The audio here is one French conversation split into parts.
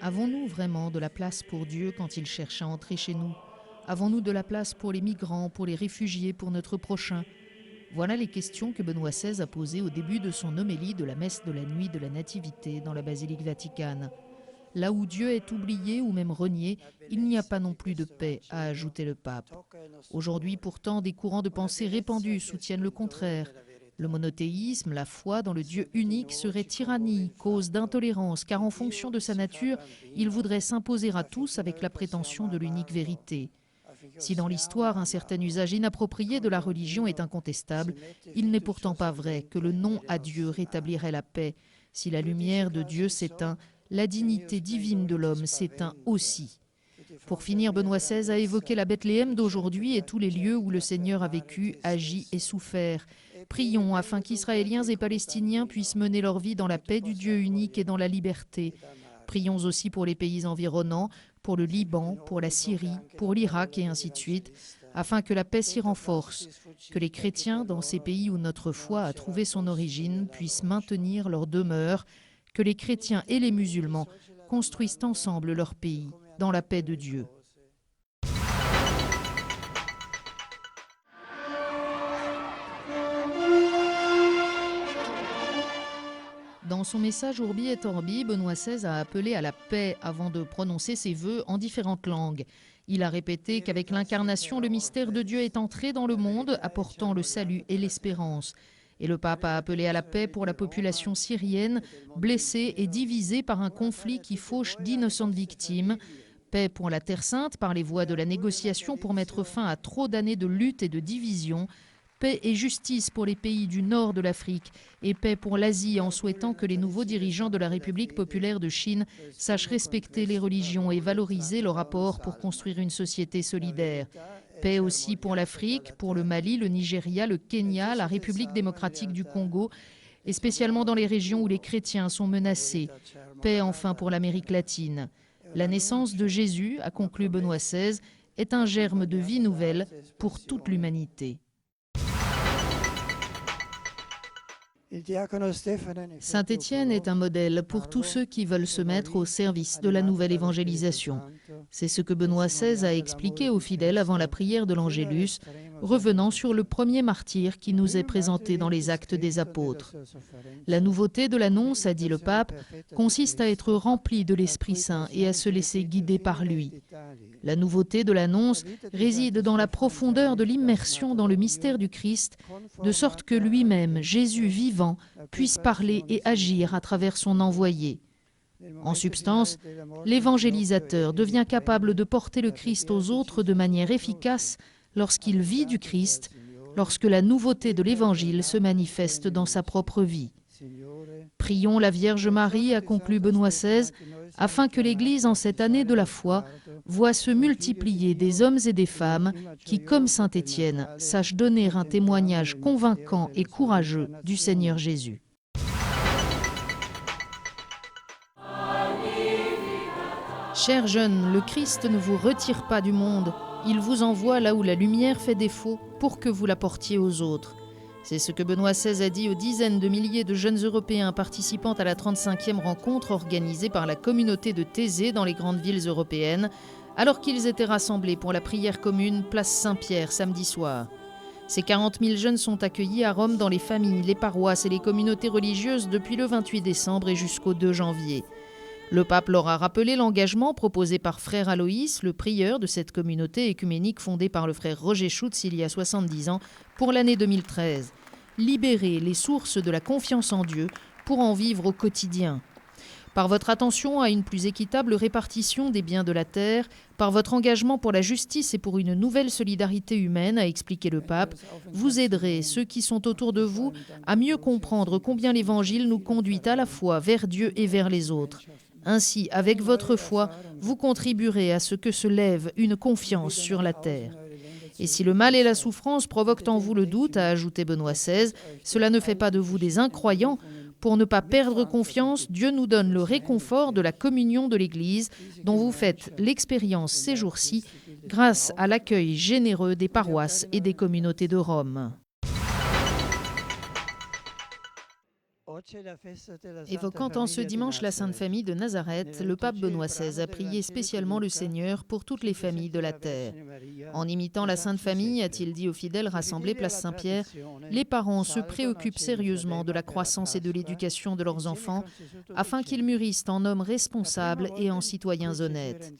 Avons-nous vraiment de la place pour Dieu quand il cherche à entrer chez nous? Avons-nous de la place pour les migrants, pour les réfugiés, pour notre prochain? Voilà les questions que Benoît XVI a posées au début de son homélie de la messe de la nuit de la Nativité dans la basilique Vaticane. Là où Dieu est oublié ou même renié, il n'y a pas non plus de paix, a ajouté le pape. Aujourd'hui, pourtant, des courants de pensée répandus soutiennent le contraire. Le monothéisme, la foi dans le Dieu unique serait tyrannie, cause d'intolérance, car en fonction de sa nature, il voudrait s'imposer à tous avec la prétention de l'unique vérité. Si dans l'histoire un certain usage inapproprié de la religion est incontestable, il n'est pourtant pas vrai que le non à Dieu rétablirait la paix. Si la lumière de Dieu s'éteint, la dignité divine de l'homme s'éteint aussi. Pour finir, Benoît XVI a évoqué la Bethléem d'aujourd'hui et tous les lieux où le Seigneur a vécu, agi et souffert. Prions afin qu'Israéliens et Palestiniens puissent mener leur vie dans la paix du Dieu unique et dans la liberté. Prions aussi pour les pays environnants, pour le Liban, pour la Syrie, pour l'Irak et ainsi de suite, afin que la paix s'y renforce, que les chrétiens dans ces pays où notre foi a trouvé son origine puissent maintenir leur demeure, que les chrétiens et les musulmans construisent ensemble leur pays dans la paix de Dieu. Dans son message Urbi et Orbi, Benoît XVI a appelé à la paix avant de prononcer ses vœux en différentes langues. Il a répété qu'avec l'incarnation, le mystère de Dieu est entré dans le monde, apportant le salut et l'espérance. Et le pape a appelé à la paix pour la population syrienne, blessée et divisée par un conflit qui fauche d'innocentes victimes. Paix pour la Terre Sainte par les voies de la négociation pour mettre fin à trop d'années de lutte et de division. Paix et justice pour les pays du nord de l'Afrique et paix pour l'Asie en souhaitant que les nouveaux dirigeants de la République populaire de Chine sachent respecter les religions et valoriser leur rapport pour construire une société solidaire. Paix aussi pour l'Afrique, pour le Mali, le Nigeria, le Kenya, la République démocratique du Congo et spécialement dans les régions où les chrétiens sont menacés. Paix enfin pour l'Amérique latine. La naissance de Jésus, a conclu Benoît XVI, est un germe de vie nouvelle pour toute l'humanité. Saint Étienne est un modèle pour tous ceux qui veulent se mettre au service de la nouvelle évangélisation. C'est ce que Benoît XVI a expliqué aux fidèles avant la prière de l'Angélus, revenant sur le premier martyr qui nous est présenté dans les Actes des Apôtres. La nouveauté de l'annonce, a dit le pape, consiste à être rempli de l'Esprit Saint et à se laisser guider par lui. La nouveauté de l'annonce réside dans la profondeur de l'immersion dans le mystère du Christ, de sorte que lui-même, Jésus vivant, puisse parler et agir à travers son envoyé. En substance, l'évangélisateur devient capable de porter le Christ aux autres de manière efficace lorsqu'il vit du Christ, lorsque la nouveauté de l'Évangile se manifeste dans sa propre vie. Prions la Vierge Marie, a conclu Benoît XVI, afin que l'Église, en cette année de la foi, voit se multiplier des hommes et des femmes qui, comme saint Étienne, sachent donner un témoignage convaincant et courageux du Seigneur Jésus. Chers jeunes, le Christ ne vous retire pas du monde. Il vous envoie là où la lumière fait défaut pour que vous la portiez aux autres. C'est ce que Benoît XVI a dit aux dizaines de milliers de jeunes Européens participant à la 35e rencontre organisée par la communauté de Thésée dans les grandes villes européennes, alors qu'ils étaient rassemblés pour la prière commune place Saint-Pierre samedi soir. Ces 40 000 jeunes sont accueillis à Rome dans les familles, les paroisses et les communautés religieuses depuis le 28 décembre et jusqu'au 2 janvier. Le pape leur a rappelé l'engagement proposé par frère Aloïs, le prieur de cette communauté écuménique fondée par le frère Roger Schutz il y a 70 ans pour l'année 2013. Libérer les sources de la confiance en Dieu pour en vivre au quotidien. Par votre attention à une plus équitable répartition des biens de la terre, par votre engagement pour la justice et pour une nouvelle solidarité humaine, a expliqué le pape, vous aiderez ceux qui sont autour de vous à mieux comprendre combien l'Évangile nous conduit à la fois vers Dieu et vers les autres. Ainsi, avec votre foi, vous contribuerez à ce que se lève une confiance sur la terre. Et si le mal et la souffrance provoquent en vous le doute, a ajouté Benoît XVI, cela ne fait pas de vous des incroyants. Pour ne pas perdre confiance, Dieu nous donne le réconfort de la communion de l'Église, dont vous faites l'expérience ces jours-ci, grâce à l'accueil généreux des paroisses et des communautés de Rome. Évoquant en ce dimanche la Sainte Famille de Nazareth, le pape Benoît XVI a prié spécialement le Seigneur pour toutes les familles de la terre. En imitant la Sainte Famille, a-t-il dit aux fidèles rassemblés place Saint-Pierre, les parents se préoccupent sérieusement de la croissance et de l'éducation de leurs enfants afin qu'ils mûrissent en hommes responsables et en citoyens honnêtes.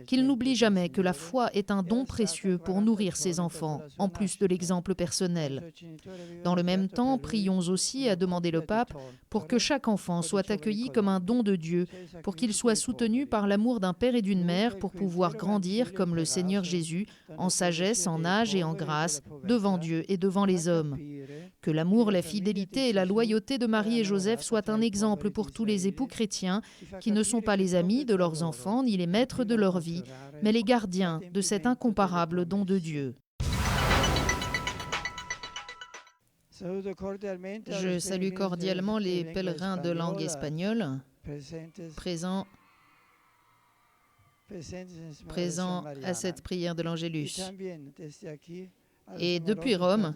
Qu'ils n'oublient jamais que la foi est un don précieux pour nourrir ses enfants, en plus de l'exemple personnel. Dans le même temps, prions aussi, a demandé le pape, pour que chaque enfant soit accueilli comme un don de Dieu, pour qu'il soit soutenu par l'amour d'un père et d'une mère pour pouvoir grandir comme le Seigneur Jésus, en sagesse, en âge et en grâce, devant Dieu et devant les hommes. Que l'amour, la fidélité et la loyauté de Marie et Joseph soient un exemple pour tous les époux chrétiens qui ne sont pas les amis de leurs enfants ni les maîtres de leur vie, mais les gardiens de cet incomparable don de Dieu. Je salue cordialement les pèlerins de langue espagnole présents à cette prière de l'Angélus. Et depuis Rome,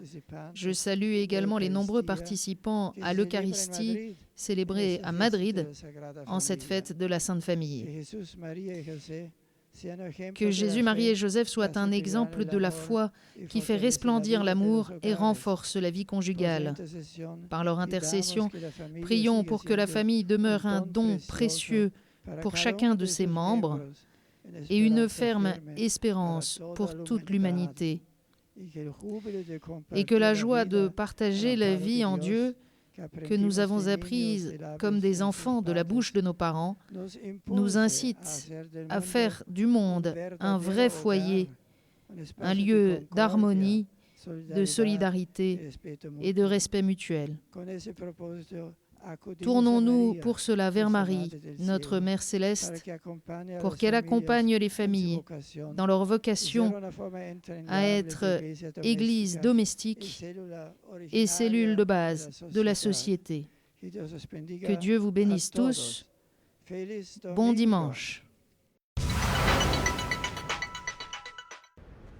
je salue également les nombreux participants à l'Eucharistie célébrée à Madrid en cette fête de la Sainte Famille. Que Jésus, Marie et Joseph soient un exemple de la foi qui fait resplendir l'amour et renforce la vie conjugale. Par leur intercession, prions pour que la famille demeure un don précieux pour chacun de ses membres et une ferme espérance pour toute l'humanité. Et que la joie de partager la vie en Dieu que nous avons apprise comme des enfants de la bouche de nos parents, nous incite à faire du monde un vrai foyer, un lieu d'harmonie, de solidarité et de respect mutuel. Tournons-nous pour cela vers Marie, notre Mère Céleste, pour qu'elle accompagne les familles dans leur vocation à être Église domestique et cellule de base de la société. Que Dieu vous bénisse tous. Bon dimanche.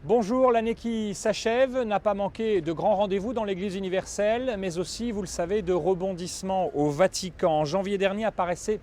Bonjour, l'année qui s'achève n'a pas manqué de grands rendez-vous dans l'Église universelle, mais aussi, vous le savez, de rebondissements au Vatican. En janvier dernier apparaissait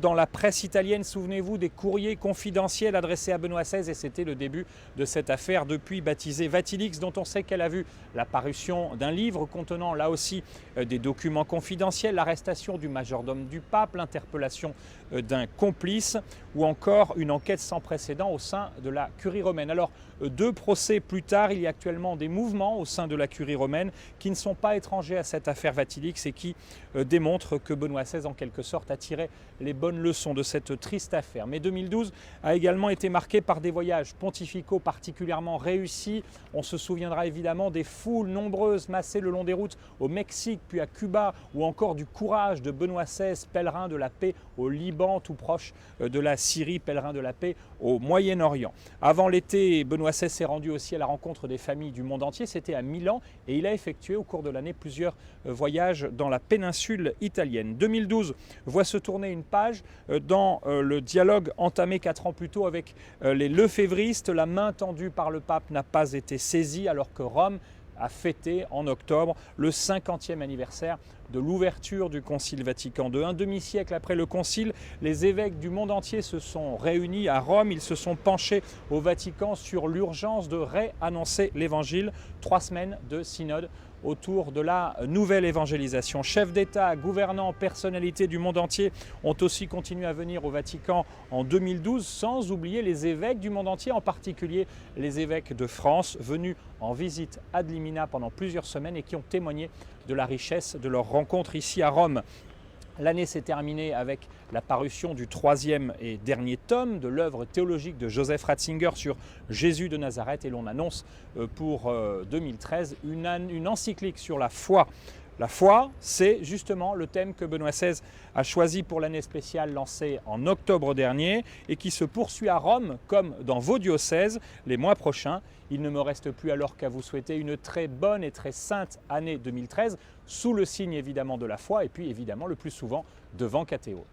dans la presse italienne, souvenez-vous, des courriers confidentiels adressés à Benoît XVI, et c'était le début de cette affaire depuis baptisée Vatilix, dont on sait qu'elle a vu la parution d'un livre contenant là aussi des documents confidentiels, l'arrestation du majordome du pape, l'interpellation d'un complice ou encore une enquête sans précédent au sein de la Curie romaine. Alors, 2 procès plus tard, il y a actuellement des mouvements au sein de la Curie romaine qui ne sont pas étrangers à cette affaire Vatilix et qui démontrent que Benoît XVI, en quelque sorte, a tiré les bonnes leçons de cette triste affaire. Mais 2012 a également été marqué par des voyages pontificaux particulièrement réussis. On se souviendra évidemment des foules nombreuses massées le long des routes au Mexique, puis à Cuba, ou encore du courage de Benoît XVI, pèlerin de la paix au Liban, tout proche de la Syrie, pèlerin de la paix au Moyen-Orient. Avant l'été, Benoît XVI s'est rendu aussi à la rencontre des familles du monde entier, c'était à Milan, et il a effectué au cours de l'année plusieurs voyages dans la péninsule italienne. 2012 voit se tourner une page dans le dialogue entamé 4 ans plus tôt avec les lefévristes. La main tendue par le pape n'a pas été saisie alors que Rome a fêté en octobre le 50e anniversaire de l'ouverture du Concile Vatican II. Un demi-siècle après le Concile, les évêques du monde entier se sont réunis à Rome. Ils se sont penchés au Vatican sur l'urgence de réannoncer l'Évangile. 3 semaines de synode autour de la nouvelle évangélisation. Chefs d'État, gouvernants, personnalités du monde entier ont aussi continué à venir au Vatican en 2012, sans oublier les évêques du monde entier, en particulier les évêques de France, venus en visite ad limina pendant plusieurs semaines et qui ont témoigné de la richesse de leur rencontre ici à Rome. L'année s'est terminée avec la parution du 3e et dernier tome de l'œuvre théologique de Joseph Ratzinger sur Jésus de Nazareth, et l'on annonce pour 2013 une encyclique sur la foi. La foi, c'est justement le thème que Benoît XVI a choisi pour l'année spéciale lancée en octobre dernier et qui se poursuit à Rome comme dans vos diocèses les mois prochains. Il ne me reste plus alors qu'à vous souhaiter une très bonne et très sainte année 2013 sous le signe évidemment de la foi et puis évidemment le plus souvent devant KTO.